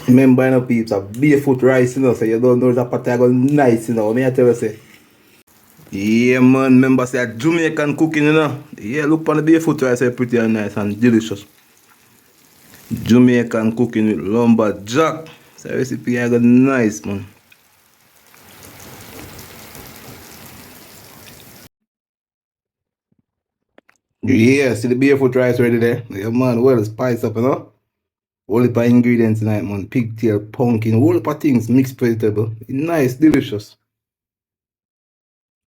Remember, you know, peeps, a barefoot rice, you know, so you don't know that patty go nice, you know. Me I tell you, say. Yeah, man, remember, say, Jamaican cooking, you know. Yeah, look on the barefoot rice, say, pretty and nice and delicious. Jamaican cooking with lumberjack. So recipe I got nice, man. Yeah, see the barefoot rice ready there. Yeah, man, well spice up, you know. Whole heap of ingredients tonight, man. Pigtail, pumpkin, whole heap of things, mixed vegetable. Nice, delicious.